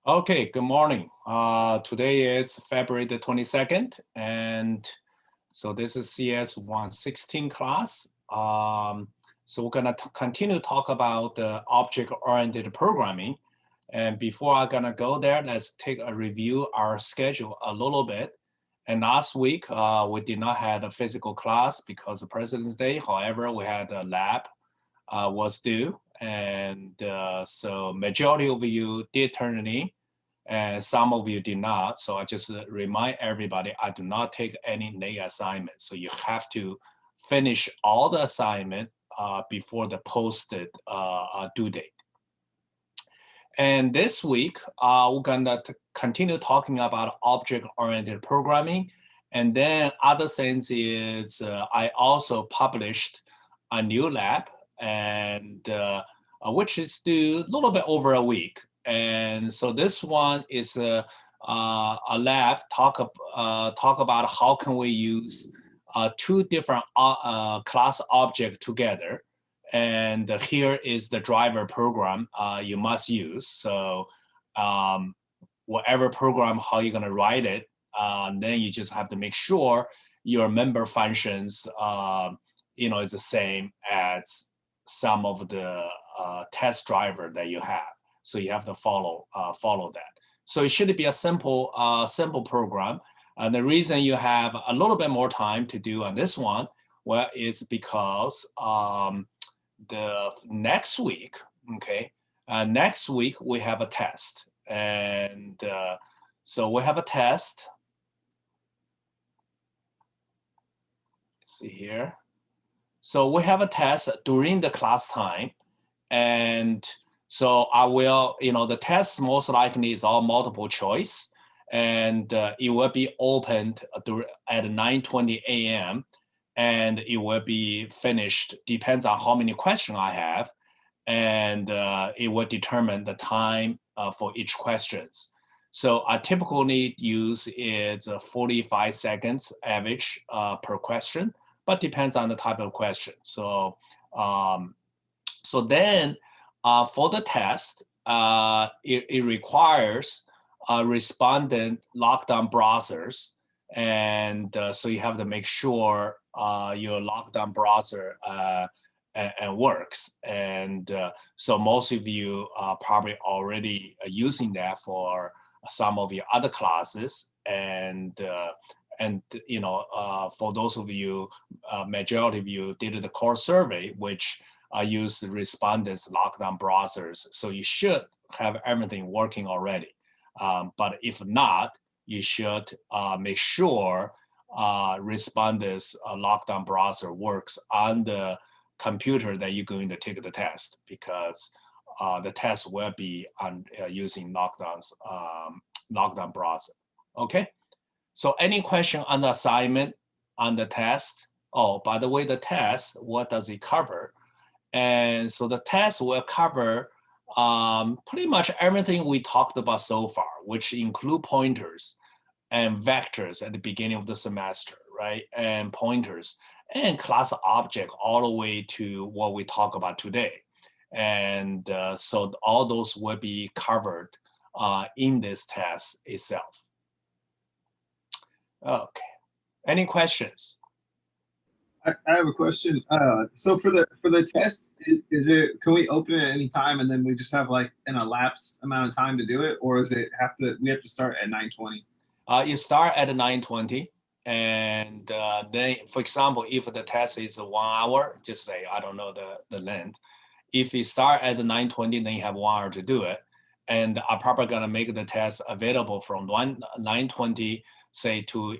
Okay, good morning. Today is February the 22nd, and so this is CS 116 class. So we're gonna continue to talk about the object-oriented programming. And before I'm gonna go there, let's take a review our schedule a little bit. And last week, we did not have a physical class because of President's Day. However, we had a lab was due. And so majority of you did turn it in and some of you did not. So I just remind everybody, I do not take any late assignments. So you have to finish all the assignment before the posted due date. And this week, we're gonna continue talking about object-oriented programming. And then other things is I also published a new lab, and which is due a little bit over a week. And so this one is a lab talk about how can we use two different class objects together. And here is the driver program you must use. So whatever program, how you're gonna write it, then you just have to make sure your member functions is the same as some of the test driver that you have. So you have to follow that. So it should be a simple program. And the reason you have a little bit more time to do on this one, well, is because the next week, okay, next week we have a test. And so we have a test. Let's see here. So we have a test during the class time. And so I will, the test most likely is all multiple choice. And it will be opened at 9:20 a.m. and it will be finished, depends on how many questions I have. And it will determine the time for each questions. So I typically use is 45 seconds average per question, but depends on the type of question. So so then for the test, it requires respondent lockdown browsers. And so you have to make sure your lockdown browser and works. And so most of you are probably already using that for some of your other classes. And for those of you, majority of you did the core survey, which use respondents lockdown browsers. So you should have everything working already. But if not, you should make sure respondents lockdown browser works on the computer that you're going to take the test, because the test will be on using lockdown browser. Okay. So any question on the assignment, on the test? Oh, by the way, the test, what does it cover? And so the test will cover pretty much everything we talked about so far, which include pointers and vectors at the beginning of the semester, right? And pointers and class object all the way to what we talk about today. And so all those will be covered in this test itself. Okay, any questions? I have a question. So for the test, is it, can we open it at any time and then we just have like an elapsed amount of time to do it, or is it we have to start at 9:20? You start at 9:20, and then, for example, if the test is 1 hour, just say, I don't know the length. If you start at 9:20, then you have 1 hour to do it. And I'm probably gonna make the test available from 9:20, say, to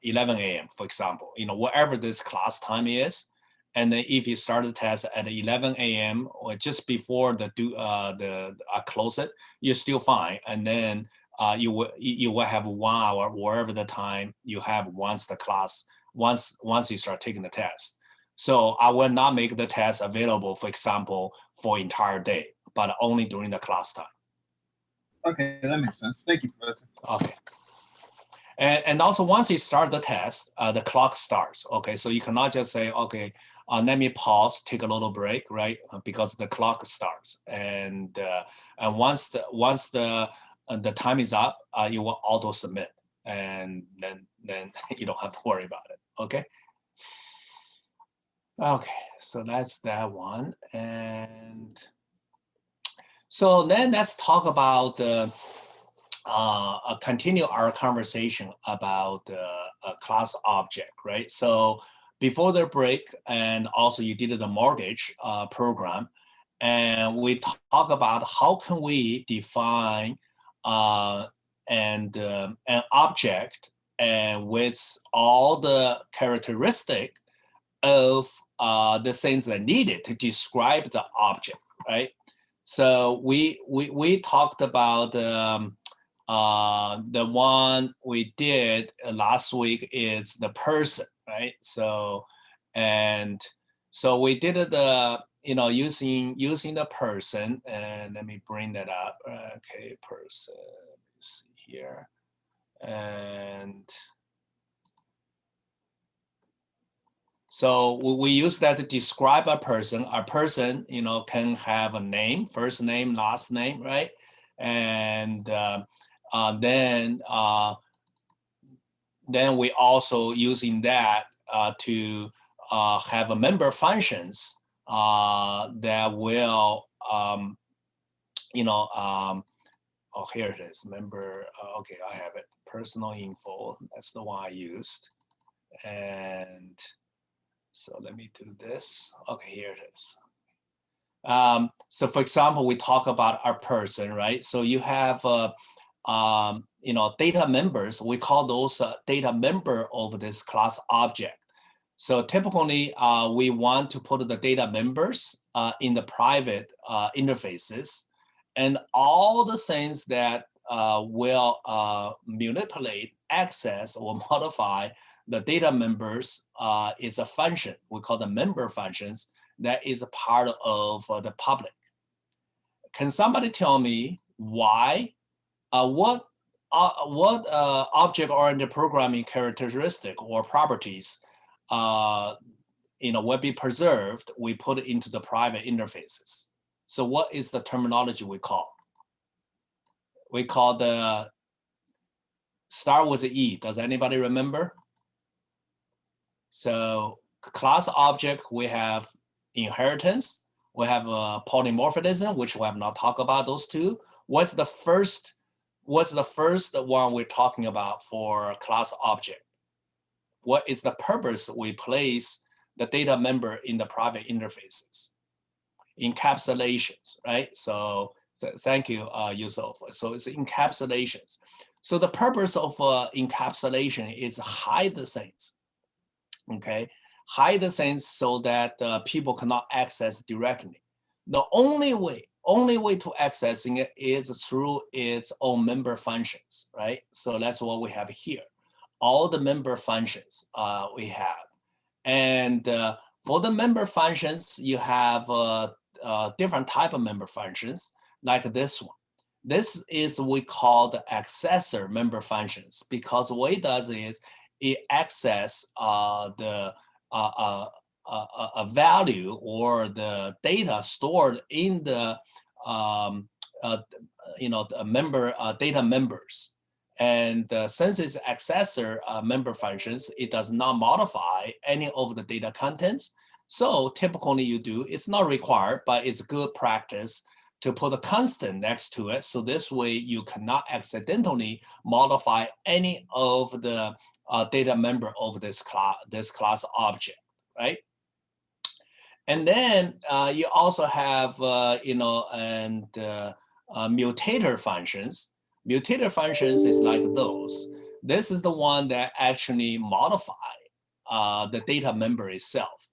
11 a.m., for example, whatever this class time is. And then if you start the test at 11 a.m. or just before I close it, you're still fine. And then you will have 1 hour, wherever the time you have once you start taking the test. So I will not make the test available, for example, for entire day, but only during the class time. Okay, that makes sense. Thank you, Professor. Okay. And also, once you start the test, the clock starts. Okay, so you cannot just say, okay, let me pause, take a little break, right? Because the clock starts. And once the the time is up, you will auto submit, and then you don't have to worry about it. Okay. Okay, so that's that one. And so then let's talk about continue our conversation about a class object, right? So before the break, and also you did the mortgage program, and we talk about how can we define an object and with all the characteristic of the things that needed to describe the object, right? So we talked about the one we did last week is the person, right? So and so we did the using the person, and let me bring that up. Okay, person. Let's see here, and so we use that to describe a person. A person, can have a name, first name, last name, right? And then we also using that to have a member functions that will, oh, here it is, member. Okay, I have it. Personal info. That's the one I used, and so let me do this. Okay, here it is. So for example, we talk about our person, right? So you have, data members. We call those data member of this class object. So typically, we want to put the data members in the private interfaces, and all the things that will manipulate, access, or modify the data members is a function. We call the member functions that is a part of the public. Can somebody tell me why, what object-oriented programming characteristic or properties will be preserved, we put it into the private interfaces? So what is the terminology we call? We call the, start with the E. Does anybody remember? So class object, we have inheritance, we have polymorphism, which we have not talked about those two. What's the first one we're talking about for class object? What is the purpose we place the data member in the private interfaces? Encapsulations, right? So thank you, Yusuf. So it's encapsulations. So the purpose of encapsulation is hide the things. Okay, hide the things so that people cannot access directly. The only way to accessing it is through its own member functions, right? So that's what we have here. All the member functions we have. And for the member functions, you have different type of member functions, like this one. This is we call the accessor member functions, because what it does is it access a value or the data stored in the member data members. And since it's accessor member functions, it does not modify any of the data contents. So typically you do, it's not required, but it's good practice to put a constant next to it. So this way you cannot accidentally modify any of the data member of this class object, right? And then you also have, mutator functions. Mutator functions is like those. This is the one that actually modify the data member itself.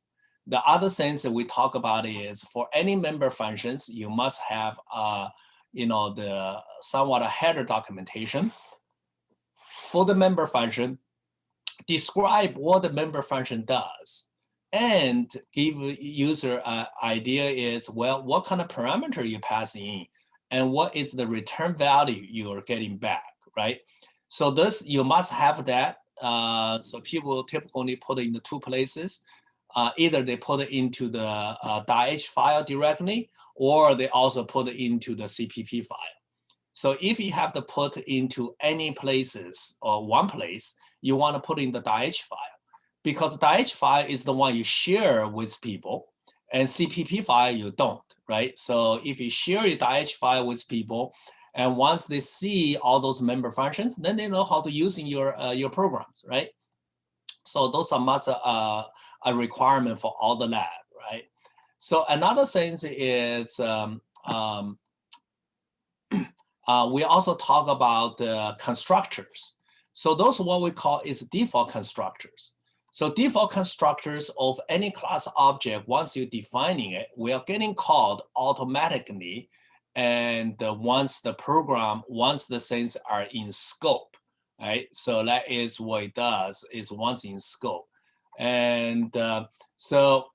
The other things that we talk about is for any member functions, you must have, the somewhat a header documentation. For the member function, describe what the member function does, and give user an idea is, well, what kind of parameter you pass in, and what is the return value you are getting back, right? So this, you must have that. So people typically put it in the two places. Either they put it into the .h file directly, or they also put it into the CPP file. So if you have to put into any places or one place, you want to put in the .h file, because .h file is the one you share with people, and CPP file you don't, right? So if you share your .h file with people, and once they see all those member functions, then they know how to use in your programs, right? So those are much a requirement for all the lab, right? So another thing is we also talk about the constructors. So those are what we call is default constructors. So default constructors of any class object, once you're defining it, we are getting called automatically. And once the things are in scope, right? So that is what it does, is once in scope. And so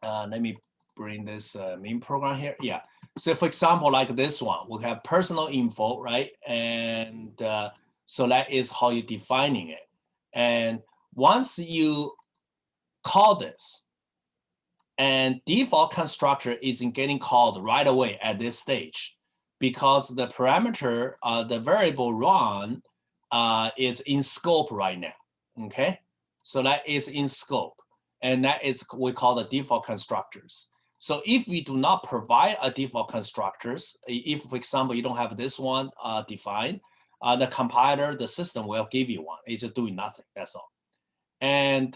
let me bring this main program here. Yeah. So for example, like this one, we have personal info, right? And so that is how you're defining it. And once you call this, and default constructor isn't getting called right away at this stage, because the parameter, the variable run is in scope right now, okay? So that is in scope, and that is we call the default constructors. So if we do not provide a default constructors, if for example, you don't have this one defined, the compiler, the system will give you one. It's just doing nothing, that's all. And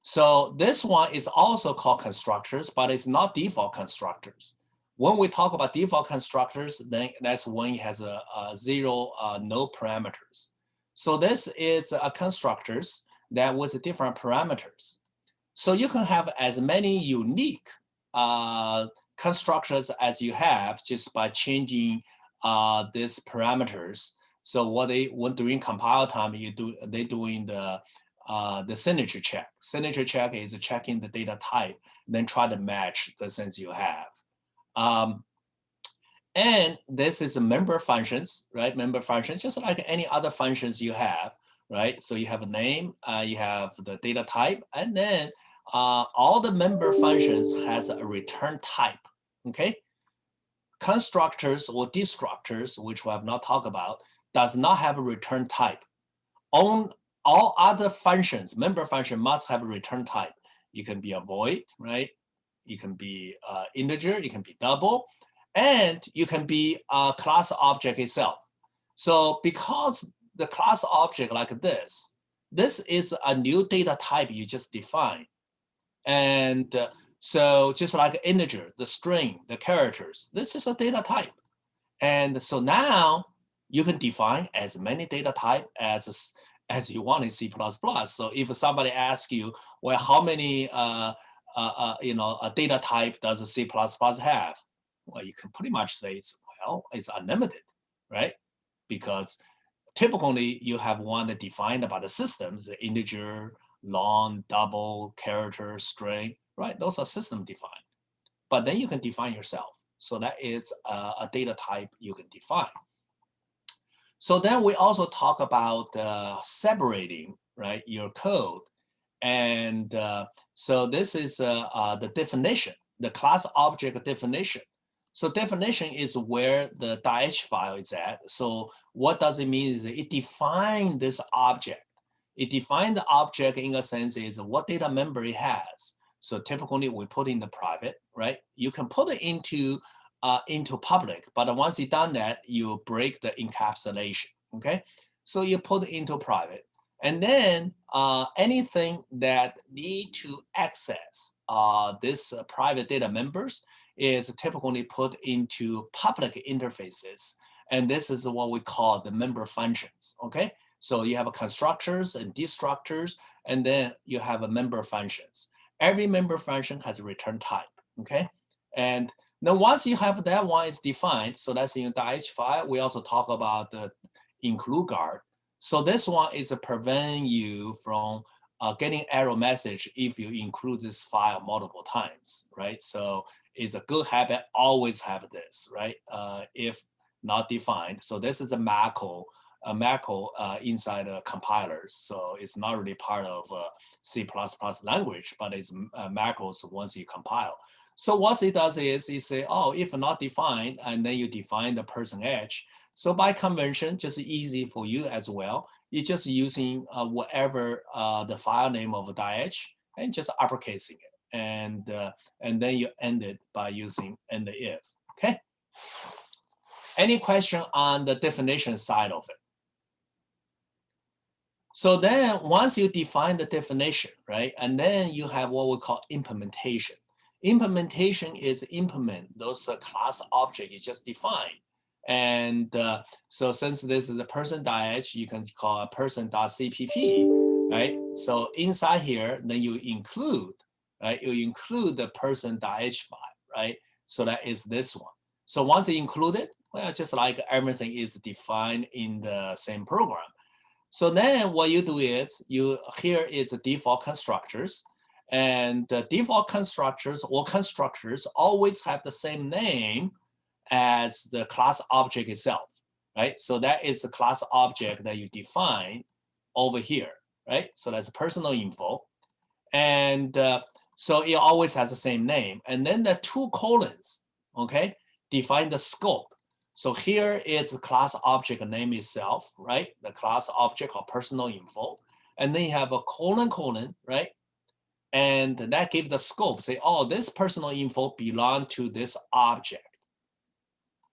so this one is also called constructors, but it's not default constructors. When we talk about default constructors, then that's when it has a zero, no parameters. So this is a constructors that with different parameters. So you can have as many unique constructors as you have just by changing these parameters. So when during compile time, they're doing the signature check. Signature check is checking the data type, then try to match the things you have. And this is member functions, right? Member functions, just like any other functions you have, right? So you have a name, you have the data type, and then all the member functions has a return type, okay? Constructors or destructors, which we have not talked about, does not have a return type. All other functions, member function must have a return type. You can be a void, right? You can be integer, you can be double, and you can be a class object itself. So because the class object like this is a new data type you just define. And so just like integer, the string, the characters, this is a data type. And so now you can define as many data type as you want in C++. So if somebody asks you, well, how many a data type does C++ have? Well, you can pretty much say it's unlimited, right? Because typically you have one that defined by the systems, the integer, long, double, character, string, right? Those are system defined. But then you can define yourself. So that is a data type you can define. So then we also talk about separating, right, your code. And so this is the definition, the class object definition. So definition is where the .h file is at. So what does it mean is it defines this object. It defines the object in a sense is what data member it has. So typically we put in the private, right? You can put it into public, but once you've done that, you break the encapsulation, okay? So you put it into private. And then anything that need to access this private data members is typically put into public interfaces. And this is what we call the member functions, okay? So you have constructors and destructors, and then you have a member functions. Every member function has a return type, okay? And then once you have that one is defined, so that's in the .h file, we also talk about the include guard. So this one is to prevent you from getting error message if you include this file multiple times, right? So it's a good habit, always have this, right? If not defined. So this is a macro inside the compilers. So it's not really part of C++ language, but it's macros once you compile. So what it does is it say, oh, if not defined, and then you define the person edge. So by convention, just easy for you as well. You're just using whatever the file name of the edge and just uppercasing it. And then you end it by using end if, okay? Any question on the definition side of it? So then once you define the definition, right? And then you have what we call implementation. Implementation is implement those class object you just defined. And so since this is the person.h, you can call a person.cpp, right? So inside here, then you include, right? You include the person.h file, right? So that is this one. So once you include it, well, just like everything is defined in the same program. So then what you do is here is the default constructors, and the default constructors or constructors always have the same name as the class object itself, right? So that is the class object that you define over here, right? So that's personal info. And so it always has the same name. And then the 2 colons, okay, define the scope. So here is the class object name itself, right? The class object or personal info. And then you have a colon, right? And that gives the scope, say, oh, this personal info belong to this object.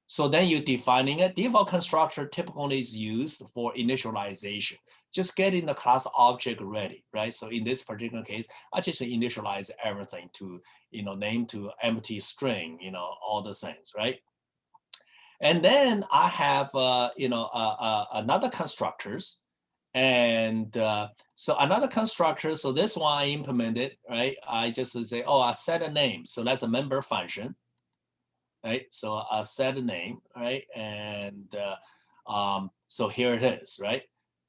So then you're defining it. Default constructor typically is used for initialization, just getting the class object ready, right? So in this particular case, I just initialize everything to, name to empty string, all the things, right? And then I have, another constructors. And so another constructor, so this one I implemented, right? I just say, oh, I set a name. So that's a member function, right? So I set a name, right? And so here it is, right?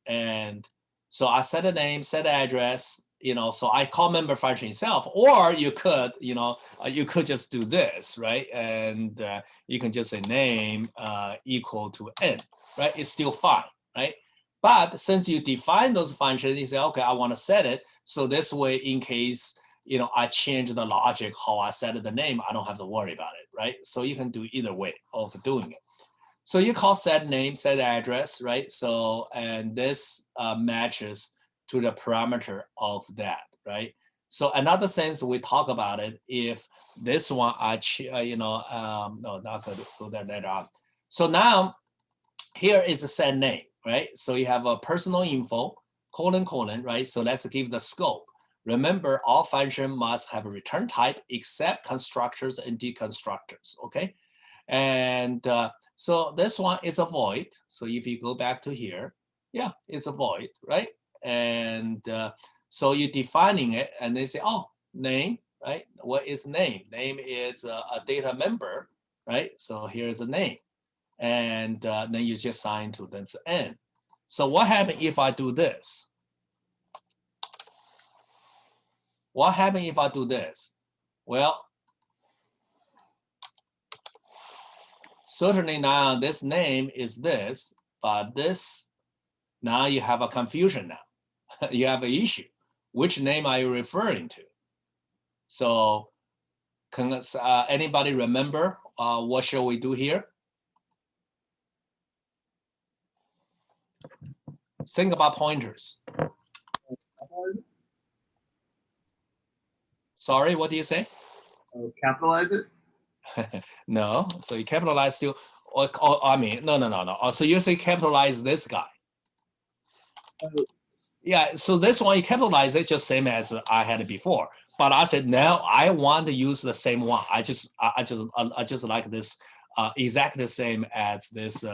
And so I set a name, set an address, so I call member function itself, or you could, you could just do this, right? And you can just say name equal to n, right? It's still fine, right? But since you define those functions, you say, okay, I want to set it. So this way, in case, I change the logic, how I set the name, I don't have to worry about it, right? So you can do either way of doing it. So you call set name, set address, right? So, and this matches to the parameter of that, right? So another sense we talk about it, if this one, no, not going to do that later on. So now here is a set name, right? So you have a personal info, colon, right? So let's give the scope. Remember, all functions must have a return type except constructors and deconstructors, okay? And so this one is a void. So if you go back to here, yeah, it's a void, right? And so you're defining it and they say, oh, name, right? What is name? Name is a data member, right? So here's a name. And then you just assign to that's n. So what happens if I do this? What happens if I do this? Well, certainly now this name is this, but this, now you have a confusion now. You have an issue. Which name are you referring to? So can anybody remember what shall we do here? Think about pointers. Sorry, what do you say? Capitalize it? No, so you capitalize still, or I mean, no. So you say capitalize this guy. Yeah, so this one you capitalize it just same as I had it before. But I said now I want to use the same one. I just like this exactly the same as this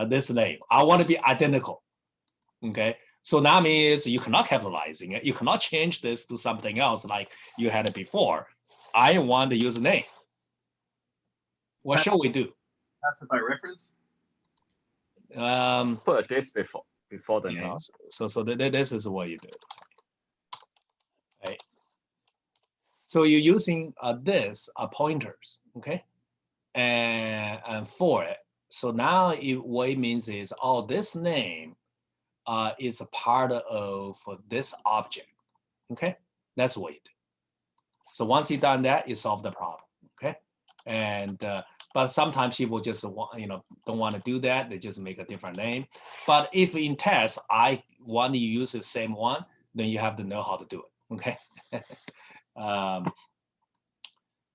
this name. I want to be identical. Okay. So that means you cannot capitalizing it. You cannot change this to something else like you had it before. I want to use a name. What shall we do? Pass it by reference? Put this before the name. Yes. So this is what you do. Right. So you're using this pointers, okay, and for it. So now what it means is, oh, this name is a part of this object, okay? That's what you do. So once you've done that, you solve the problem, okay? And but sometimes people just want, don't want to do that. They just make a different name. But if in test I want to use the same one, then you have to know how to do it, okay?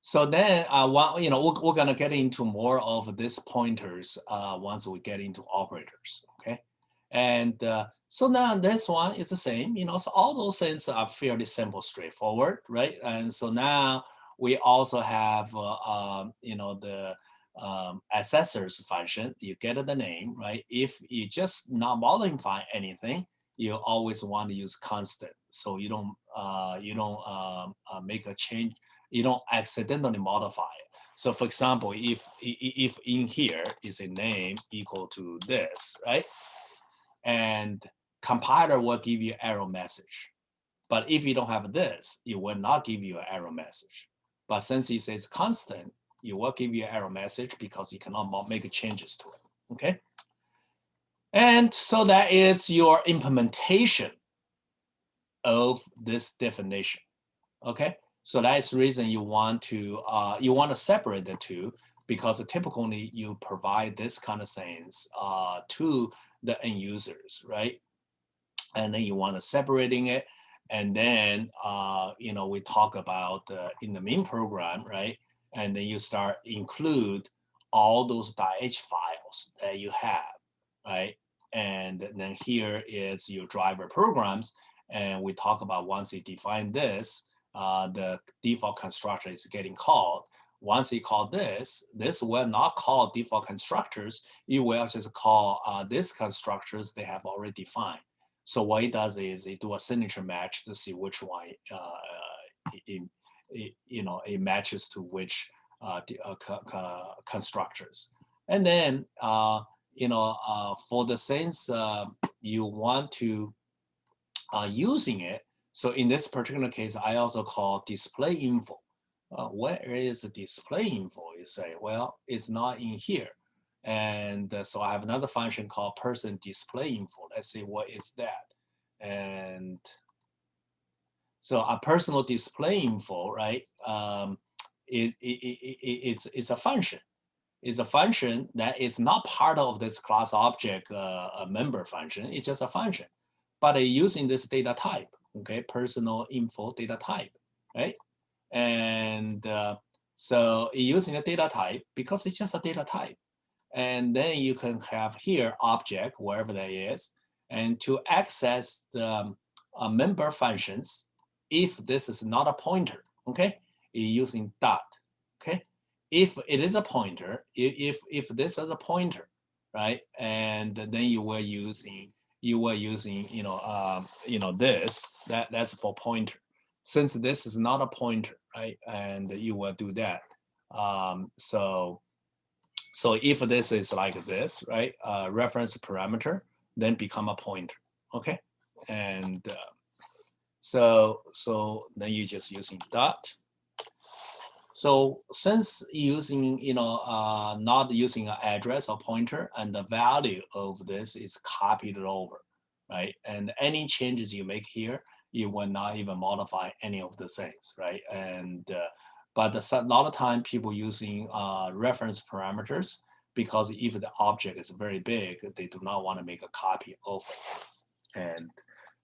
So then, we're gonna get into more of these pointers once we get into operators, okay? And so now this one is the same, so all those things are fairly simple, straightforward, right? And so now we also have, the assessors function. You get the name, right? If you just not modify anything, you always want to use constant, so you don't make a change. You don't accidentally modify it. So for example, if in here is a name equal to this, right? And compiler will give you error message. But if you don't have this, it will not give you an error message. But since it says constant, it will give you an error message because you cannot make changes to it, okay? And so that is your implementation of this definition, okay? So that's the reason you want to separate the two, because typically you provide this kind of things to the end users, right? And then you want to separating it, and then we talk about in the main program, right? And then you start include all those .h files that you have, right? And then here is your driver programs, and we talk about once you define this, the default constructor is getting called. Once you call this will not call default constructors. You will just call these constructors they have already defined. So what it does is it do a signature match to see which one it matches to which constructors. And then for the sense you want to using it. So in this particular case, I also call display info. Where is the display info? You say, well, it's not in here. And so I have another function called person display info. Let's see, what is that? And so a personal display info, right? It's a function. It's a function that is not part of this class object member function. It's just a function, but using this data type, okay? Personal info data type, right? And so using a data type because it's just a data type. And then you can have here object, wherever that is, and to access the member functions, if this is not a pointer, okay, you're using dot, okay? If it is a pointer, if this is a pointer, right, and then you were using this, that's for pointer. Since this is not a pointer, right, and you will do that. So if this is like this, right, reference parameter, then become a pointer, okay? And so then you're just using dot. So since using, not using an address or pointer, and the value of this is copied over, right? And any changes you make here, you will not even modify any of the things, right? And but a lot of time people using reference parameters, because if the object is very big, they do not want to make a copy of it. And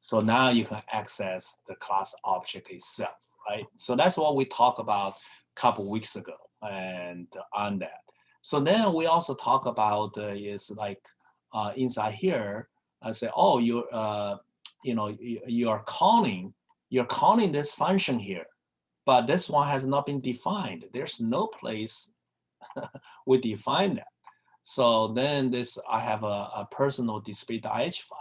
so now you can access the class object itself, right? So that's what we talked about a couple weeks ago and on that. So then we also talk about is like inside here, I say, oh, you're calling this function here, but this one has not been defined. There's no place we define that. So then I have a personal display.h file.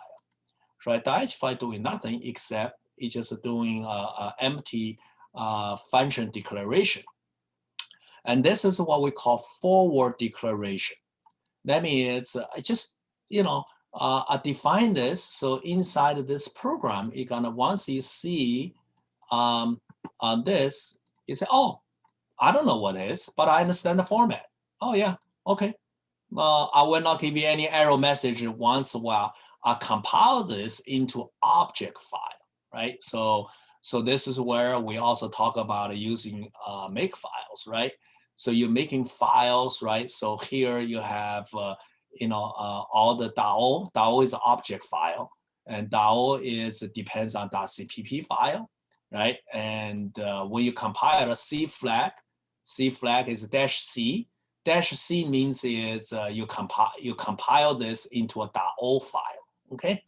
Right, the .h file doing nothing except it's just doing an empty function declaration. And this is what we call forward declaration. That means I just, I define this. So inside of this program, you're gonna, once you see this, you say, oh, I don't know what it is, but I understand the format. Oh yeah, okay. I will not give you any error message once while I compile this into object file, right? So So this is where we also talk about using make files, right? So you're making files, right? So here you have, all the DAO. DAO is an object file, and DAO depends on .cpp file, right? And when you compile a C flag is -C. -C means you compile this into a .o file, okay?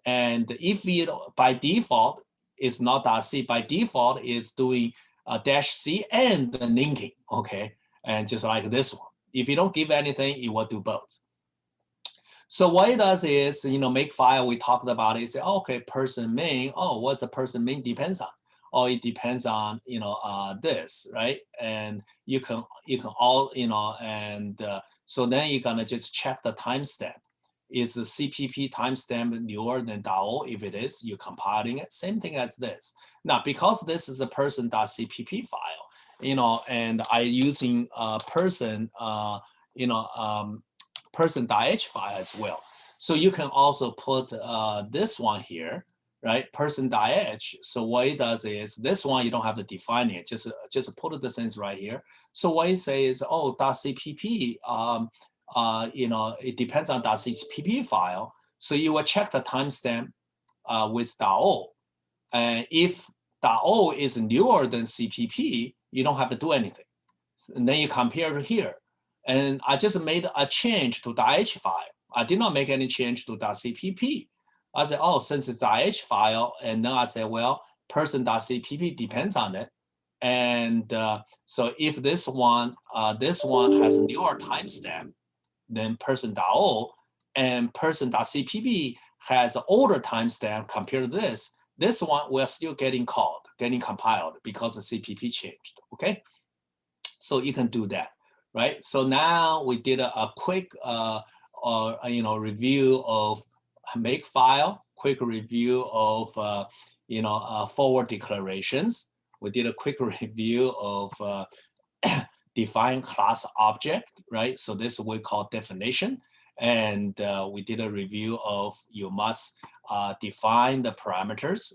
And if it by default is not .c, by default is doing -C and the linking, okay? And just like this one, if you don't give anything, it will do both. So what it does is, make file, we talked about it, say, okay, person main, what's the person main depends on? Oh, it depends on, this, right? And you can all, so then you're gonna just check the timestamp. Is the CPP timestamp newer than DAO? If it is, you're compiling it. Same thing as this. Now, because this is a person.cpp file, and I using person, person.h file as well. So you can also put this one here, right? Person.h. So what it does is this one, you don't have to define it. Just put the things right here. So what it says is, .cpp, it depends on .cpp file. So you will check the timestamp with DAO. And if DAO is newer than CPP, you don't have to do anything. And then you compare to here. And I just made a change to .h file. I did not make any change to .cpp. I said, since it's .h file, and then I said, well, person.cpp depends on it. And so if this one has a newer timestamp than person.o, and person.cpp has an older timestamp compared to this one we're still getting compiled because the CPP changed, okay? So you can do that, right? So now we did a quick, review of make file, quick review of, forward declarations. We did a quick review of define class object, right? So this we call definition. And we did a review of you must define the parameters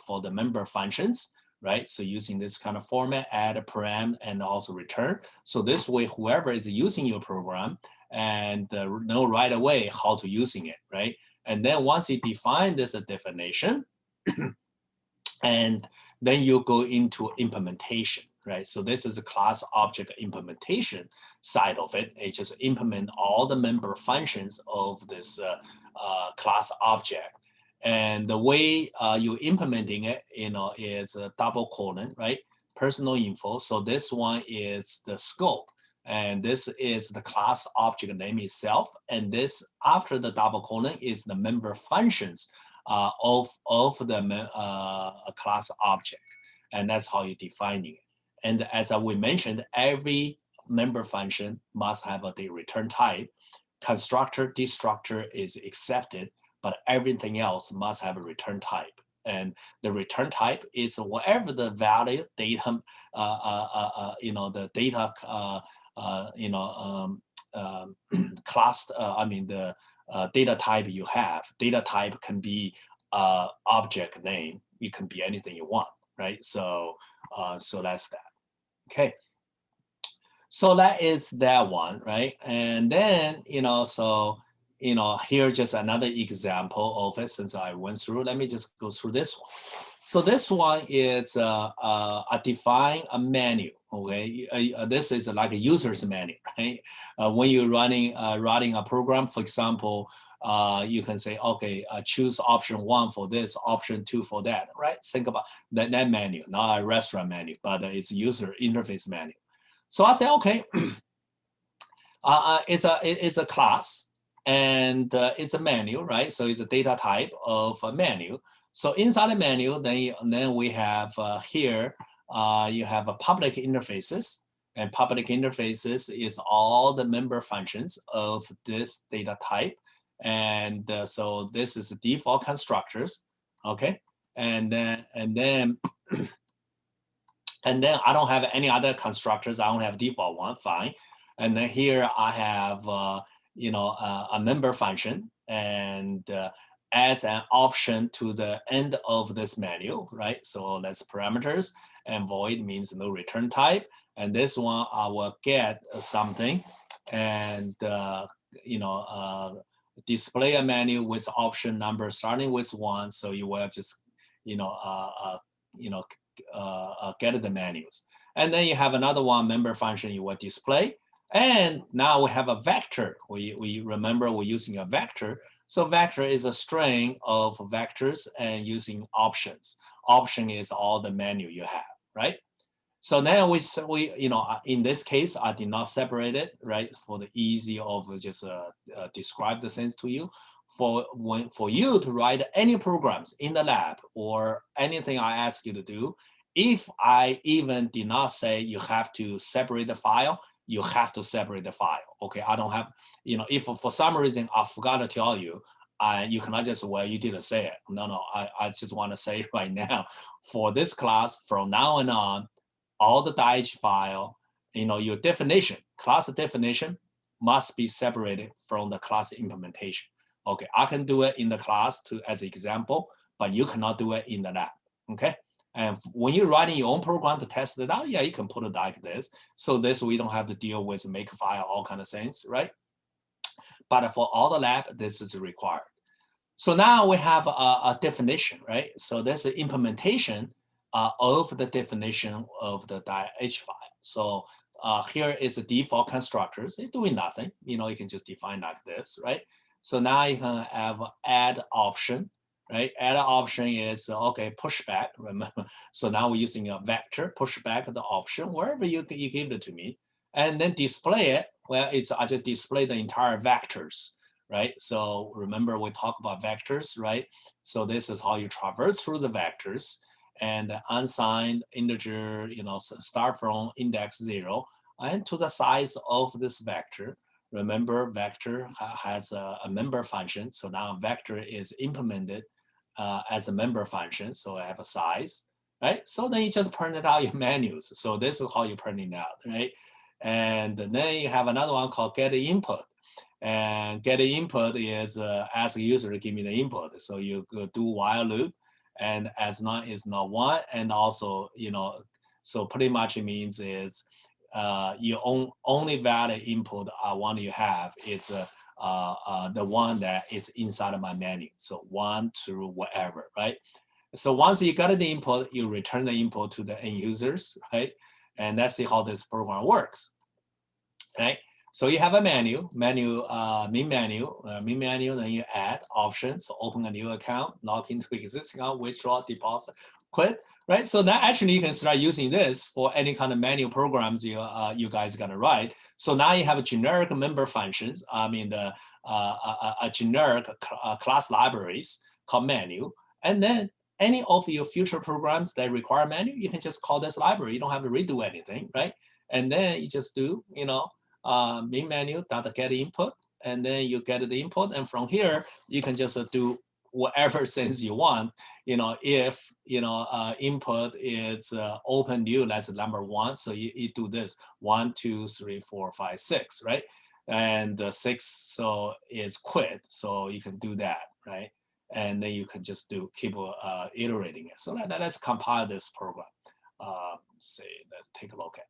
for the member functions, right? So using this kind of format, add a param and also return. So this way, whoever is using your program and know right away how to using it, right? And then once you define this definition, and then you go into implementation, right? So this is a class object implementation side of it. It just implement all the member functions of this class object. And the way you're implementing it, is a double colon, right? Personal info. So this one is the scope. And this is the class object name itself. And this, after the double colon, is the member functions of the class object. And that's how you're defining it. And as we mentioned, every member function must have the return type. Constructor, destructor is accepted, but everything else must have a return type. And the return type is whatever the value data, the data, class, the data type you have. Data type can be object name. It can be anything you want, right? So, so that's that. Okay. So that is that one, right? And then, here just another example of it since I went through. Let me just go through this one. So this one is a define a menu. Okay, this is like a user's menu, right? When you're running a program, for example, you can say, okay, choose option 1 for this, option 2 for that, right? Think about that menu, not a restaurant menu, but it's user interface menu. So I say, okay, it's a class and it's a menu, right? So it's a data type of a menu. So inside the menu, then we have here, you have a public interfaces, and public interfaces is all the member functions of this data type. And so this is the default constructors, okay? And then I don't have any other constructors. I don't have default one, fine. And then here I have, a member function, and adds an option to the end of this menu, right? So that's parameters, and void means no return type. And this one I will get something, and display a menu with option number starting with 1. So you will just get the menus. And then you have another one, member function you will display. And now we have a vector. We remember we're using a vector. So vector is a string of vectors and using options. Option is all the menu you have, right? So now we in this case, I did not separate it, right? For the easy of just describe the things to you. For you to write any programs in the lab or anything I ask you to do, if I even did not say you have to separate the file, you have to separate the file. Okay, I don't have, if for some reason I forgot to tell you, you cannot just, well, you didn't say it. No, I just want to say it right now. For this class, from now on, all the DIH file, your definition, class definition must be separated from the class implementation. Okay, I can do it in the class as an example, but you cannot do it in the lab, okay? And when you're writing your own program to test it out, yeah, you can put it like this. So this, we don't have to deal with make file, all kind of things, right? But for all the lab, this is required. So now we have a definition, right? So there's an implementation of the definition of the DIH file. So here is the default constructors. It's doing nothing. You can just define like this, right? So now you can have add option, right? Add option is, okay, pushback, remember. So now we're using a vector, pushback the option, wherever you give it to me. And then display it, well, I just display the entire vectors, right? So remember we talk about vectors, right? So this is how you traverse through the vectors, and the unsigned integer, start from index 0 and to the size of this vector. Remember, vector has a member function. So now vector is implemented as a member function. So I have a size, right? So then you just print it out your menus. So this is how you print it out, right? And then you have another one called get input. And get input is ask user to give me the input. So you do while loop, and as long as not 1, and also, so pretty much it means is your only valid input I want you have is the one that is inside of my menu. So 1 through whatever, right? So once you got the input, you return the input to the end users, right? And let's see how this program works, right? So you have a menu, main menu, then you add options, so open a new account, log into existing account, withdraw, deposit, quit, right? So now actually you can start using this for any kind of manual programs you guys are gonna write. So now you have a generic member functions, a generic class libraries called menu, and then any of your future programs that require menu, you can just call this library. You don't have to redo anything, right? And then you just do, main menu .get input, and then you get the input, and from here you can just do whatever things you want. If input is open new, that's number 1, so you do this 1, 2, 3, 4, 5, 6, right? And 6 so is quit, so you can do that, right? And then you can just keep iterating it. So let's compile this program. Let's take a look at it.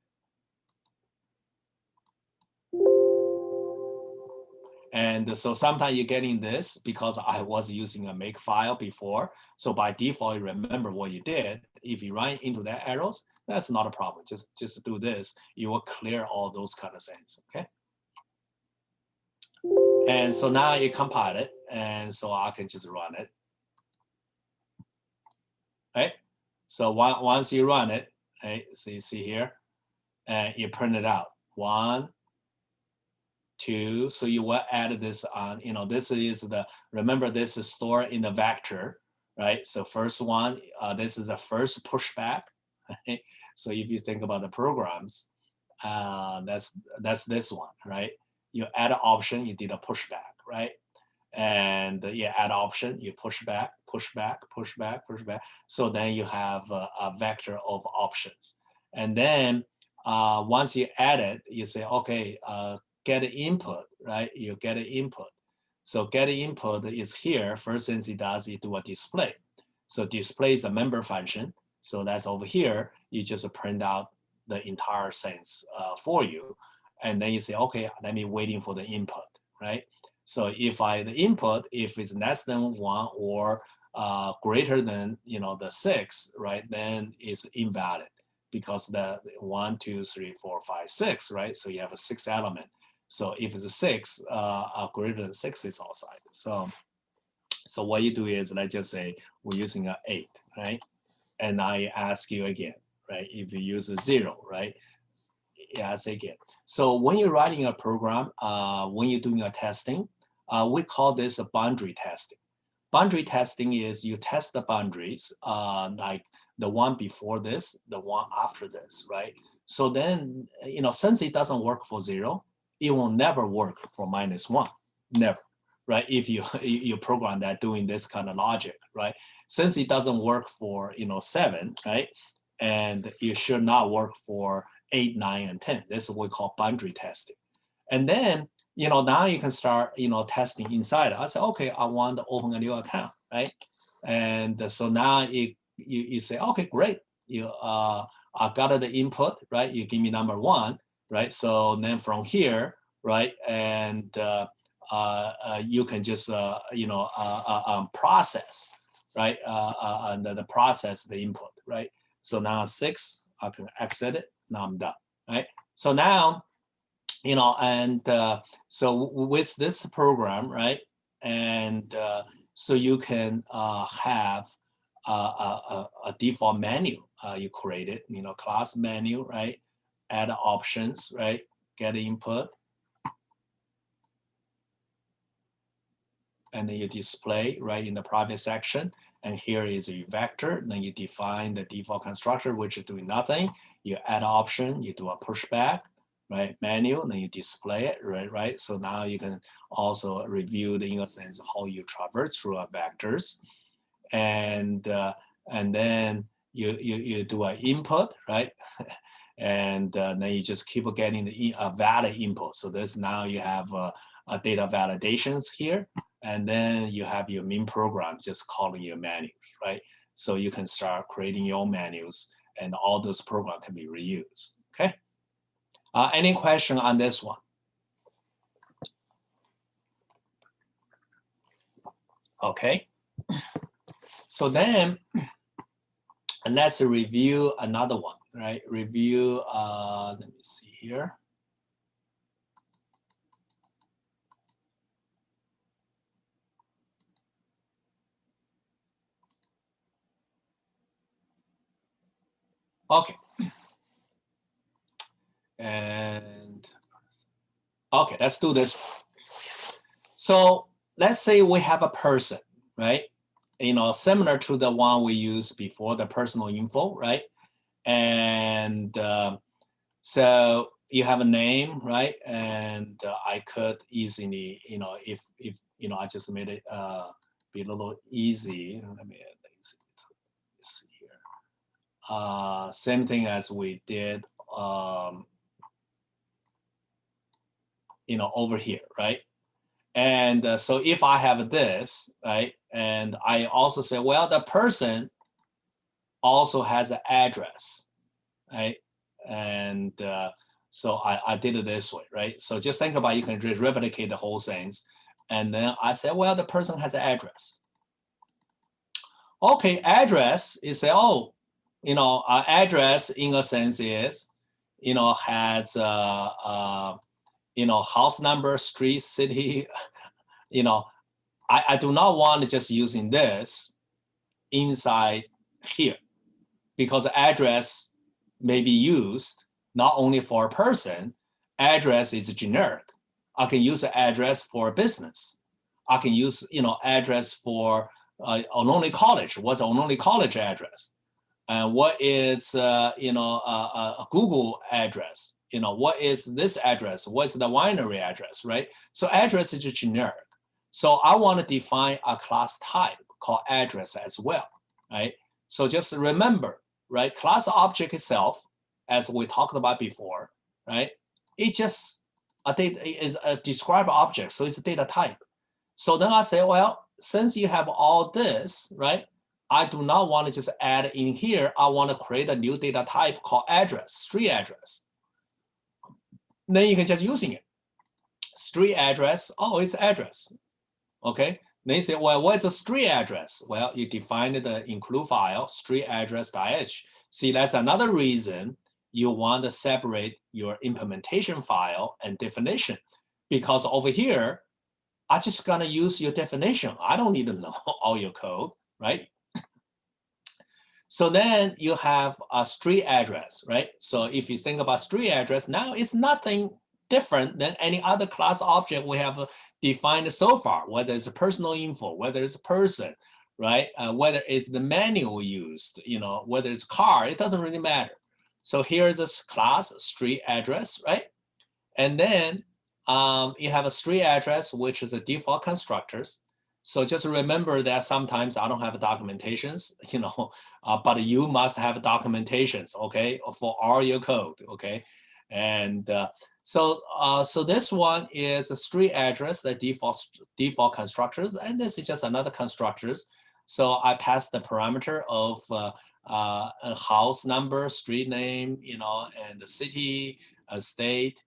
And so sometimes you're getting this because I was using a make file before. So by default, you remember what you did. If you run into that errors, that's not a problem. Just do this. You will clear all those kind of things, okay? And so now you compile it, and so I can just run it, right? So once you run it, right, so you see here, and you print it out. 1, 2, so you will add this on, this is remember this is stored in the vector, right? So first one, this is the first pushback, right? So if you think about the programs, that's this one, right? You add an option, you did a pushback, right? And you add option, you push back. So then you have a vector of options. And then once you add it, you say, okay, get an input, right? You get an input. So get input is here. First thing it does, it do a display. So display is a member function. So that's over here. You just print out the entire things for you. And then you say, okay, let me waiting for the input, right? So if the input, if it's less than 1 or greater than the 6, right, then it's invalid because the 1, 2, 3, 4, 5, 6, right? So you have a 6 element. So if it's a 6, greater than 6 is outside. So what you do is, let's just say we're using an 8, right? And I ask you again, right? If you use a 0, right? Yes, again. So when you're writing a program, when you're doing a testing, we call this a boundary testing. Boundary testing is you test the boundaries, like the one before this, the one after this, right? So then, since it doesn't work for 0, it will never work for -1, never, right? If you program that doing this kind of logic, right? Since it doesn't work for 7, right? And it should not work for 8, 9, and 10. This is what we call boundary testing. And then, now you can start, testing inside. I say, okay, I want to open a new account, right? And so now you say, okay, great. I got the input, right? You give me number 1, right? So then from here, right? And you can just, process, right? The process the input, right? So now 6, I can exit it. Now I'm done, right? So now, so with this program, right? And so you can have a default menu you created, class menu, right? Add options, right? Get input. And then you display right in the private section. And here is a vector. Then you define the default constructor, which is doing nothing. You add option, you do a pushback, right? Menu, then you display it, right? So now you can also review in a sense how you traverse through vectors. And then you do an input, right? And then you just keep getting the valid input. So this now you have a data validations here. And then you have your main program just calling your menus, right? So you can start creating your menus and all those programs can be reused, okay? Any question on this one? Okay. So then let's review another one, right? Review, let me see here. Okay. And okay, let's do this one. So let's say we have a person, right? Similar to the one we used before, the personal info, right? And so you have a name, right? And I could easily, if I just made it be a little easy. Let me see here. Same thing as we did, over here, right? And so if I have this, right, and I also say, well, the person also has an address, right? And so I did it this way, right? So just think about, you can just replicate the whole things. And then I said, well, the person has an address. Okay, address is say, oh, address in a sense is, has house number, street, city. I do not want to just using this inside here, because address may be used not only for a person. Address is generic. I can use an address for a business. I can use address for Ohlone College. What's Ohlone College address? And what is a Google address? What is this address? What's the winery address, right? So address is generic. So I want to define a class type called address as well, right? So just remember, right? Class object itself, as we talked about before, right? It's just a described object, so it's a data type. So then I say, well, since you have all this, right? I do not want to just add in here. I want to create a new data type called address, street address. Then you can just using it. Street address, oh, it's address. Okay. Then you say, well, what's a street address? Well, you define the include file, street address.h. See, that's another reason you want to separate your implementation file and definition. Because over here, I'm just gonna use your definition. I don't need to know all your code, right? So then you have a street address, right? So if you think about street address, now it's nothing different than any other class object we have defined so far, whether it's a personal info, whether it's a person, right? Whether it's the manual used, whether it's car, it doesn't really matter. So here's this class street address, right? And then you have a street address, which is a default constructors. So just remember that sometimes I don't have documentations, but you must have documentations, okay, for all your code, okay? And so this one is a street address, the default constructors, and this is just another constructors. So I pass the parameter of a house number, street name, and the city, a state.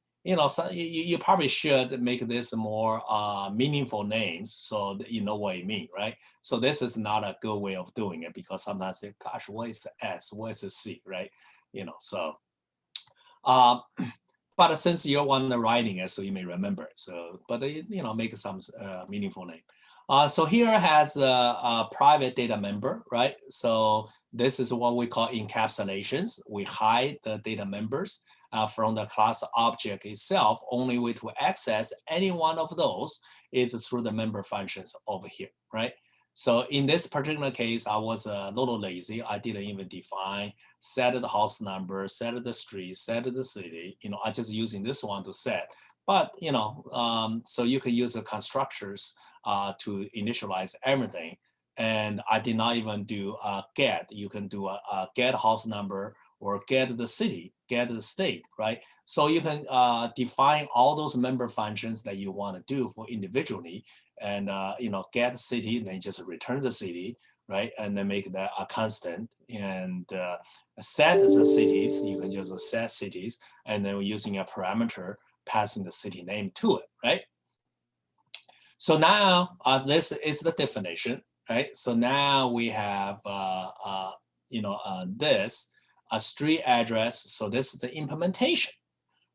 So you probably should make this more meaningful names so that you know what it means, right? So this is not a good way of doing it because sometimes they, gosh, what is the S? What is the C, right? So, but since you're one writing it, so you may remember it. So, but make some meaningful name. So here has a private data member, right? So this is what we call encapsulations. We hide the data members from the class object itself. Only way to access any one of those is through the member functions over here, right? So in this particular case, I was a little lazy. I didn't even define, set the house number, set the street, set the city. I just using this one to set. But so you can use the constructors to initialize everything. And I did not even do a get. You can do a get house number or get the city, get the state, right? So you can define all those member functions that you want to do for individually, and get the city, and then just return the city, right? And then make that a constant, and set the cities. You can just set cities, and then using a parameter passing the city name to it, right? So now this is the definition, right? So now we have this. A street address, so this is the implementation,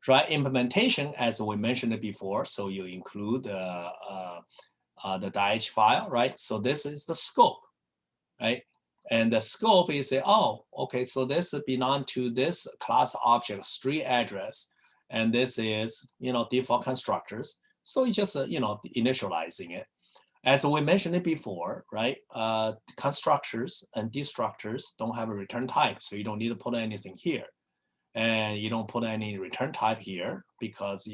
right? Implementation, as we mentioned before, so you include the .h file, right? So this is the scope, right? And the scope is say, oh, okay, so this belongs to this class object street address, and this is default constructors. So it's just initializing it. As we mentioned it before, right? Constructors and destructors don't have a return type, so you don't need to put anything here. And you don't put any return type here because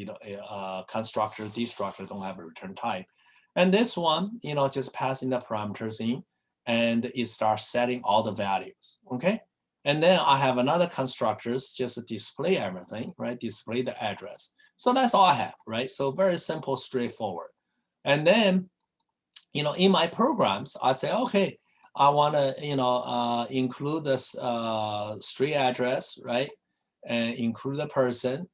constructor, destructor don't have a return type. And this one, just passing the parameters in, and it starts setting all the values, okay? And then I have another constructors just display everything, right? Display the address. So that's all I have, right? So very simple, straightforward. And then in my programs, I'd say, okay, I want to, include this street address, right? And include the person,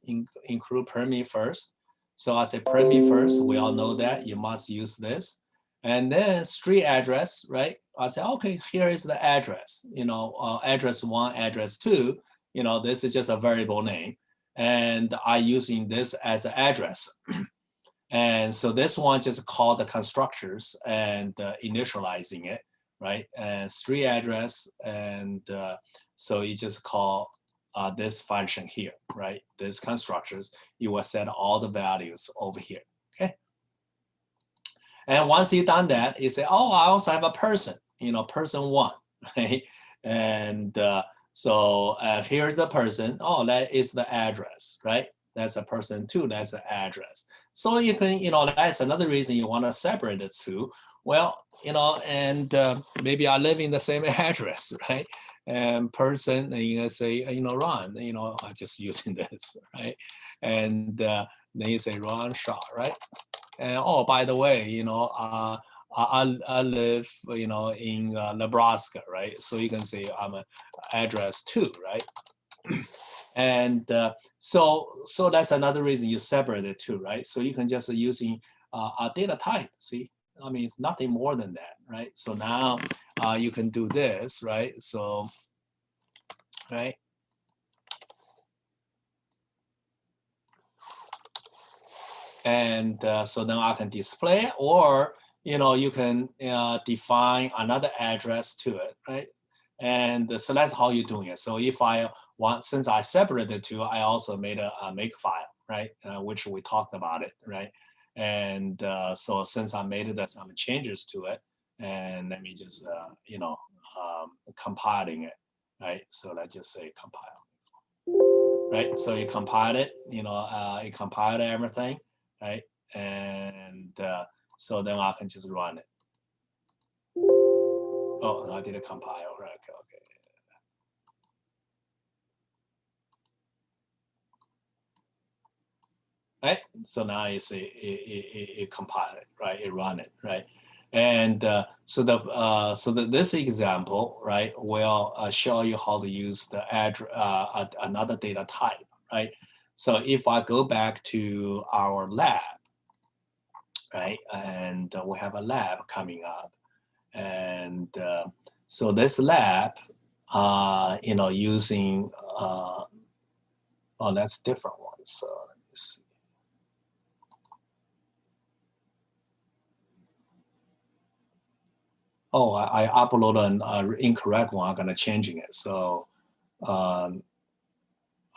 include permit first. So I say permit first. We all know that you must use this. And then street address, right? I say, okay, here is the address, address 1, address 2, this is just a variable name. And I using this as an address. And so this one just called the constructors and initializing it, right? And street address, and so you just call this function here, right? This constructors, you will set all the values over here, okay? And once you've done that, you say, oh, I also have a person, person 1, right? And so here's the person, oh, that is the address, right? That's a person 2, that's the address. So you can, that's another reason you want to separate the two. Well, and maybe I live in the same address, right? And person, and you say, Ron, I'm just using this, right? And then you say Ron Shaw, right? And oh, by the way, I live, in Nebraska, right? So you can say I'm an address 2, right? And so that's another reason you separate the two, right? So you can just using a data type. See, I mean, it's nothing more than that, right? So now you can do this, right? So, right? And so then I can display, or you can define another address to it, right? And so that's how you're doing it. So if I want, since I separated the two, I also made a make file, right? Which we talked about it, right? And so since I made it, some changes to it, and let me just compiling it, right? So let's just say compile, right? So you compile it, it compiled everything, right? And so then I can just run it. Oh, I did a compile, right? Okay. Right. So now you see it compiled it, right? It run it, right? And so this example, right, will show you how to use the another data type, right? So if I go back to our lab, right, and we have a lab coming up, and so this lab, using oh, that's a different one. So let me see. Oh, I uploaded an incorrect one. I'm gonna changing it. So I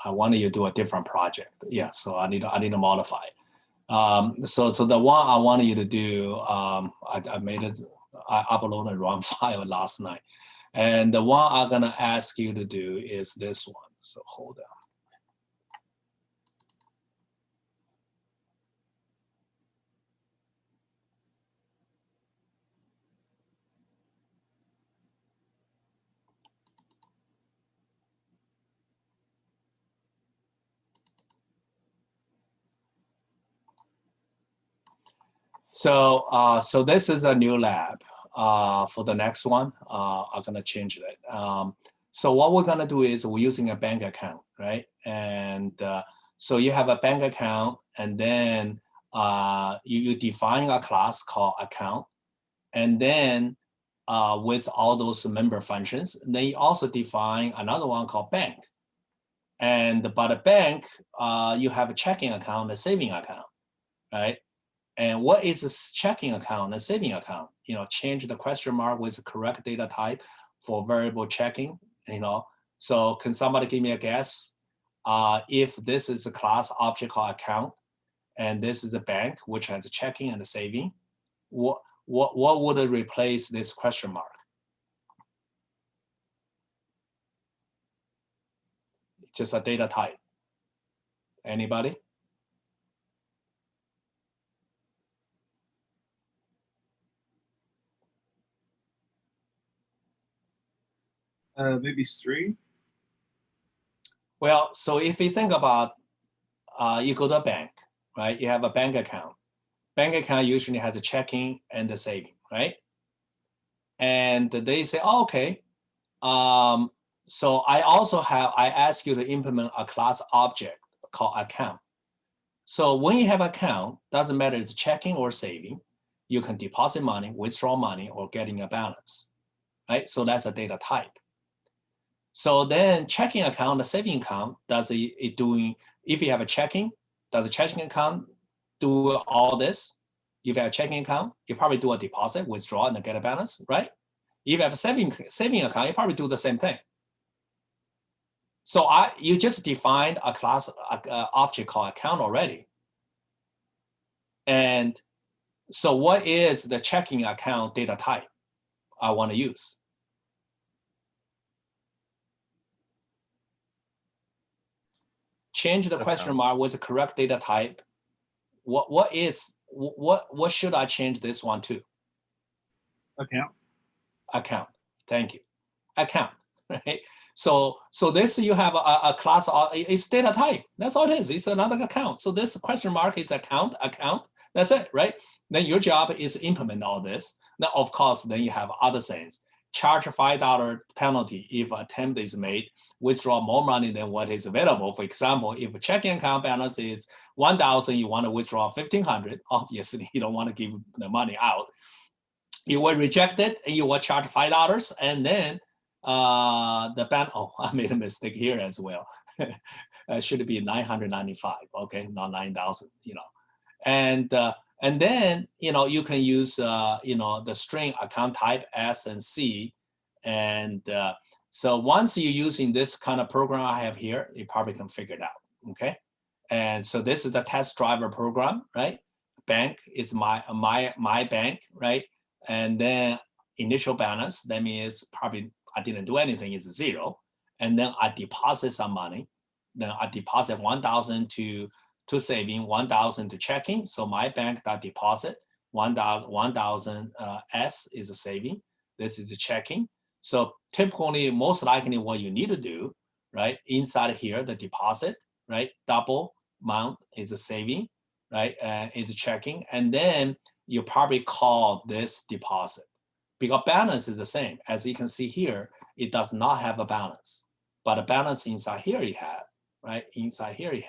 wanted you to do a different project. Yeah, so I need to modify it. So the one I wanted you to do, I made it. I uploaded the wrong file last night, and the one I'm gonna ask you to do is this one. So hold on. So this is a new lab. For the next one, I'm gonna change it. So what we're gonna do is we're using a bank account, right? And so you have a bank account, and then you define a class called account, and then with all those member functions, then you also define another one called bank. And by the bank, you have a checking account, a saving account, right? And what is a checking account and saving account? Change the question mark with the correct data type for variable checking. So can somebody give me a guess? If this is a class object called account, and this is a bank which has a checking and a saving, what would it replace this question mark? Just a data type. Anybody? Maybe string. Well, so if you think about, you go to a bank, right? You have a bank account. Bank account usually has a checking and a saving, right? And they say, oh, okay. So I ask you to implement a class object called account. So when you have account, doesn't matter it's checking or saving, you can deposit money, withdraw money, or getting a balance, right? So that's a data type. So then checking account, the saving account, does it doing, if you have a checking, does a checking account do all this? If you have a checking account, you probably do a deposit, withdraw, and get a balance, right? If you have a saving account, you probably do the same thing. So you just defined a class object called account already. And so what is the checking account data type I want to use? Change the question mark with the correct data type. What should I change this one to? Account. Account. Thank you. Account. right? So this you have a class, it's data type. That's all it is. It's another account. So this question mark is account. That's it, right? Then your job is implement all this. Now, of course, then you have other things. Charge $5 penalty if attempt is made, withdraw more money than what is available. For example, if a checking account balance is 1,000, you want to withdraw 1,500, obviously you don't want to give the money out. You will reject it and you will charge $5, and then the ban, oh, I made a mistake here as well. Should be 995, okay, not 9,000, you know. And then, you know, you can use, you know, the string account type S and C. And so once you're using this kind of program I have here, you probably can figure it out, okay? And so this is the test driver program, right? Bank is my bank, right? And then initial balance, that means probably I didn't do anything, is 0. And then I deposit some money. Then I deposit 1,000 to saving, 1,000 to checking. So my bank that deposit 1,000 S is a saving. This is a checking. So typically, most likely what you need to do, right? Inside here, the deposit, right? Double amount is a saving, right? It's checking. And then you probably call this deposit because balance is the same. As you can see here, it does not have a balance, but a balance inside here you have, right? Inside here it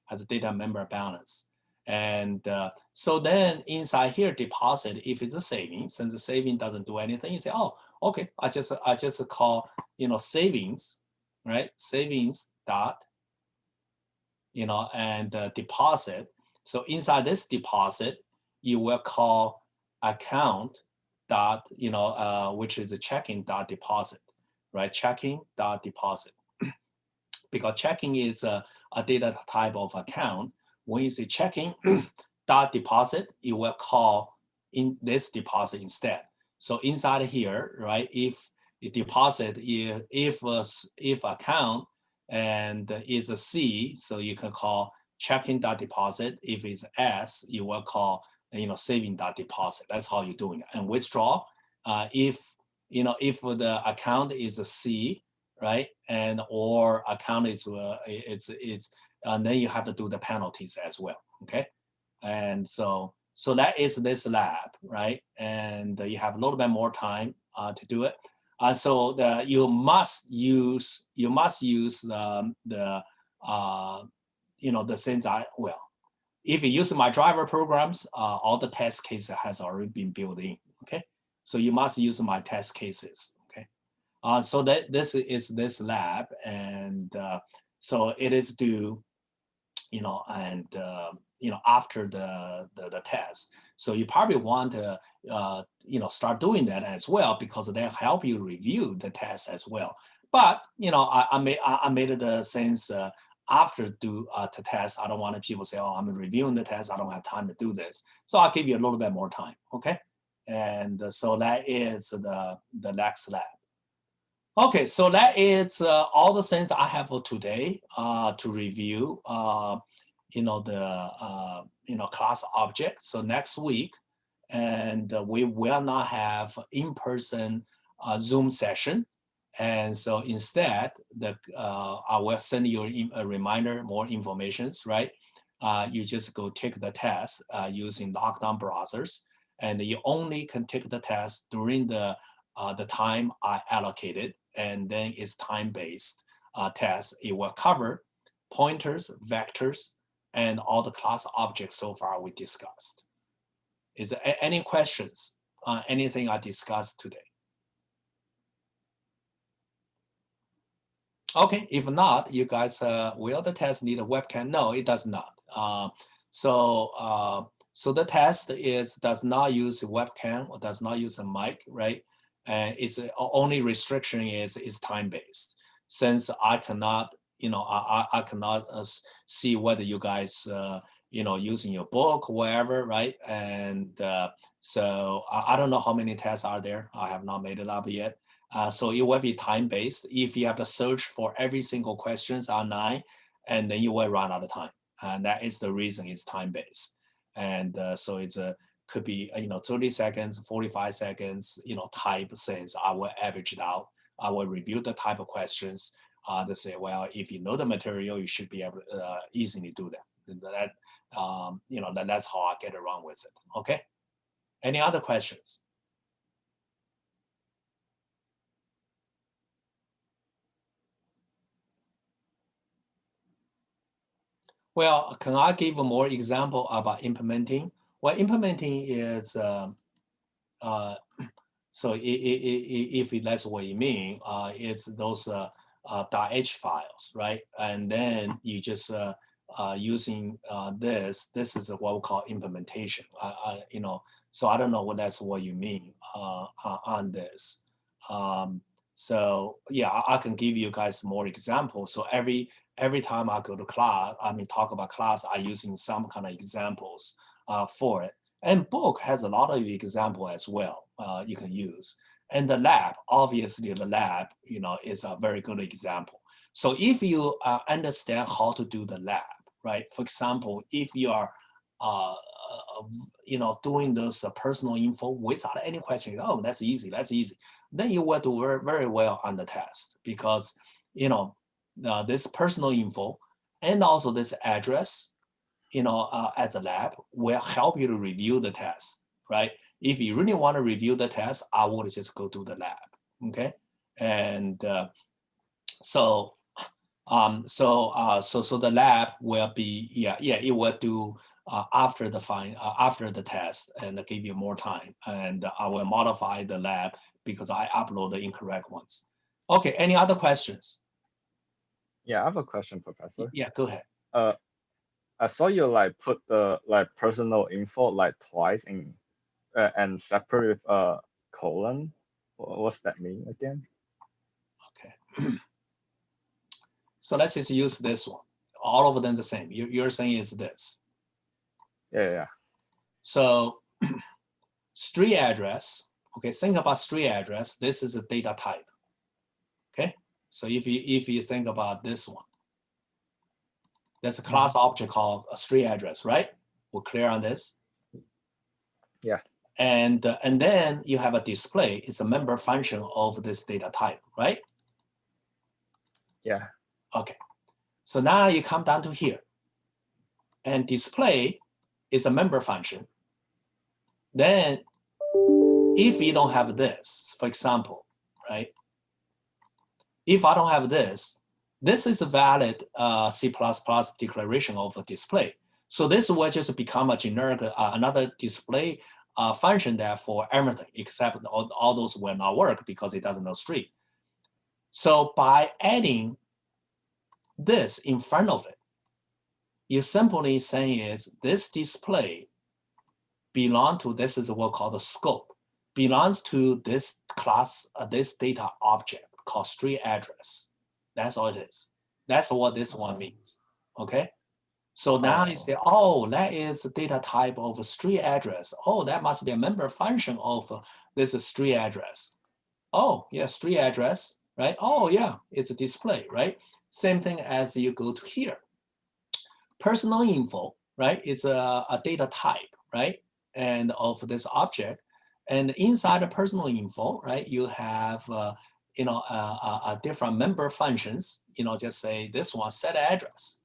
has a data member balance. And so then inside here deposit, if it's a saving, since the saving doesn't do anything, you say, oh, okay, I just call, you know, savings, right? Savings dot, you know, and deposit. So inside this deposit, you will call account dot, you know, which is a checking dot deposit, right? Checking dot deposit. Because checking is a data type of account. When you say checking dot deposit, you will call in this deposit instead. So inside here, right? If you deposit, if account and is a C, so you can call checking dot deposit. If it's S, you will call, you know, saving dot deposit. That's how you're doing it. And withdraw, if you know, if the account is a C, right, and or account is and then you have to do the penalties as well, okay? And so that is this lab, right? And you have a little bit more time to do it. So you must use the you know, the things if you use my driver programs, all the test cases has already been built in, okay? So you must use my test cases, okay? So that this is this lab, and so it is due, you know, and you know, after the test. So you probably want to you know, start doing that as well, because they'll help you review the test as well. But you know, I made the sense after do the test. I don't want people say, oh, I'm reviewing the test, I don't have time to do this. So I'll give you a little bit more time, okay? And so that is the next lab. Okay, so that is all the things I have for today to review. You know, the you know, class object. So next week, and we will not have in-person Zoom session, and so instead, I will send you a reminder, more informations, right? You just go take the test using lockdown browsers, and you only can take the test during the time I allocated, and then it's time-based test. It will cover pointers, vectors, and all the class objects so far we discussed. Is there any questions on anything I discussed today? Okay, if not, you guys, will the test need a webcam? No, it does not. So the test does not use a webcam or does not use a mic, right? And its only restriction is time-based. Since I cannot, you know, I cannot see whether you guys, you know, using your book, wherever, right? And so I don't know how many tests are there. I have not made it up yet. So it will be time-based. If you have to search for every single questions online, and then you will run out of time. And that is the reason it's time-based. And so it's could be, you know, 30 seconds, 45 seconds, you know, type things. I will average it out I will review the type of questions to say, well, if you know the material, you should be able to easily do that. That that's how I get around with it. Okay. Any other questions? Well, can I give a more example about implementing? Well, implementing is, so if that's what you mean, it's those .h files, right? And then you just using this is what we call implementation. So I don't know what that's what you mean on this. So yeah, I can give you guys more examples. So every time I go to class, talk about class, I using some kind of examples for it. And book has a lot of example as well you can use. And the lab, obviously the lab, is a very good example. So if you understand how to do the lab, right? For example, if you are, doing those personal info without any question, oh, that's easy, then you will do very, very well on the test because, this personal info and also this address, as a lab will help you to review the test, right? If you really want to review the test, I would just go to the lab, okay? And so the lab will be, it will do after the test and give you more time. And I will modify the lab because I upload the incorrect ones. Okay, any other questions? Yeah, I have a question, Professor. Yeah, go ahead. I saw you put the personal info twice in and separate with colon. What's that mean again? Okay. So let's just use this one. All of them the same. You're saying it's this. Yeah. So street address. Okay, think about street address. This is a data type. Okay, so if you think about this one, there's a class object called a street address, right? We're clear on this? Yeah. And then you have a display. It's a member function of this data type, right? Yeah. Okay. So now you come down to here. And display is a member function. Then if you don't have this, for example, right? If I don't have this is a valid C++ declaration of a display. So this will just become a generic, another display function there for everything, except all those will not work because it doesn't know street. So by adding this in front of it, you simply saying is this display belong to, this is what called the scope, belongs to this class, this data object called street address. That's all it is. That's what this one means, okay? So now you say, oh, that is a data type of a street address. Oh, that must be a member function of this street address. Oh, yeah, street address, right? Oh, yeah, it's a display, right? Same thing as you go to here. Personal info, right? It's a data type, right? And of this object. And inside the personal info, right, you have different member functions, just say this one set address.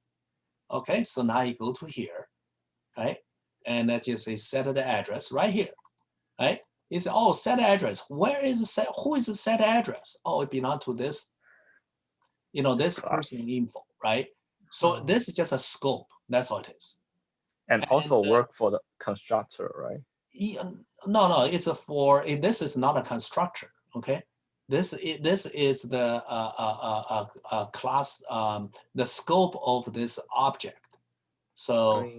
Okay, so now you go to here, right? And let's just say set the address right here, right? You say, oh, set address. Where is the set? Who is the set address? Oh, it belongs to this, this personal info, right? So this is just a scope. That's all it is. And also work for the constructor, right? No, it's this is not a constructor, okay? This is the class, the scope of this object. So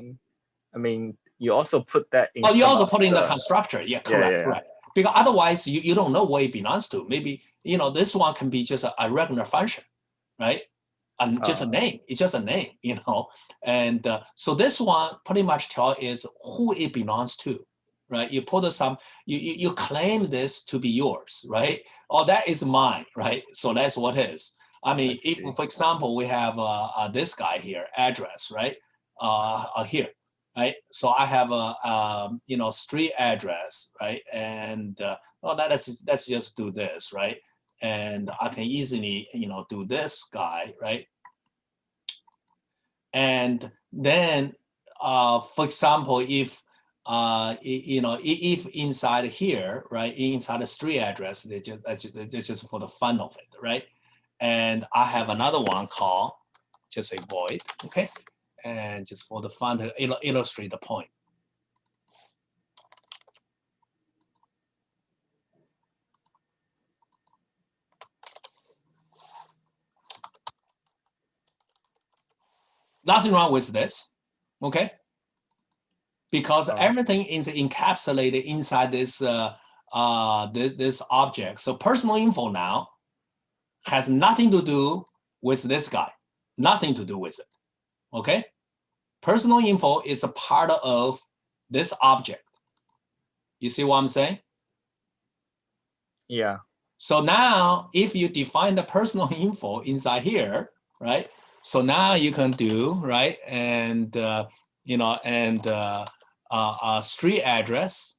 I mean, you also put that in. Oh, you also put in the constructor. Yeah, correct, yeah. correct. Because otherwise you don't know what it belongs to. Maybe, this one can be just a regular function, right? And just a name. It's just a name, And so this one pretty much tell is who it belongs to, right? You put some, you claim this to be yours, right? Oh, that is mine, right? So that's what it is. I mean, if, for example, we have this guy here, address, right? Here, right? So I have a, street address, right? And let's just do this, right? and I can easily, do this guy, right? And then, for example, if if inside here, right, inside the street address, that's just for the fun of it, right? And I have another one called just a void, okay, and just for the fun to illustrate the point. Nothing wrong with this, okay? Because everything is encapsulated inside this this object. So personal info now has nothing to do with this guy, nothing to do with it, okay? Personal info is a part of this object. You see what I'm saying? Yeah. So now if you define the personal info inside here, right? So now you can do, right? And, street address,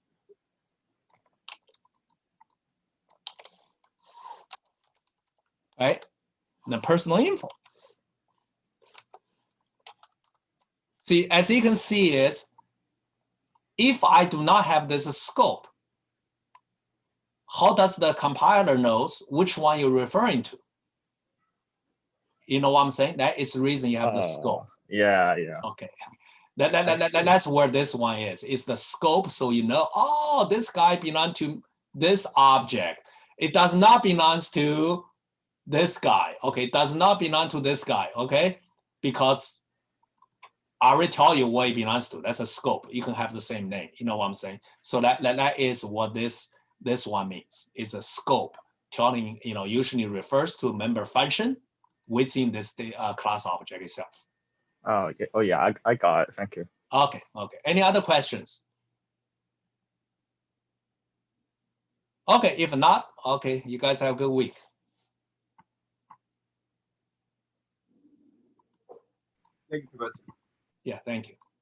right? The personal info. See, as you can see it, if I do not have this scope, how does the compiler knows which one you're referring to? You know what I'm saying? That is the reason you have the scope. Yeah. Okay. That's where this one is. It's the scope, so you know, oh, this guy belongs to this object. It does not belong to this guy. Okay, it does not belong to this guy. Okay, because I already tell you what it belongs to. That's a scope. You can have the same name. You know what I'm saying? So that is what this one means. It's a scope telling, usually refers to member function within this class object itself. Oh, okay. Oh yeah, I got it. Thank you. Okay. Any other questions? Okay, if not, okay, you guys have a good week. Thank you, Professor. Yeah, thank you.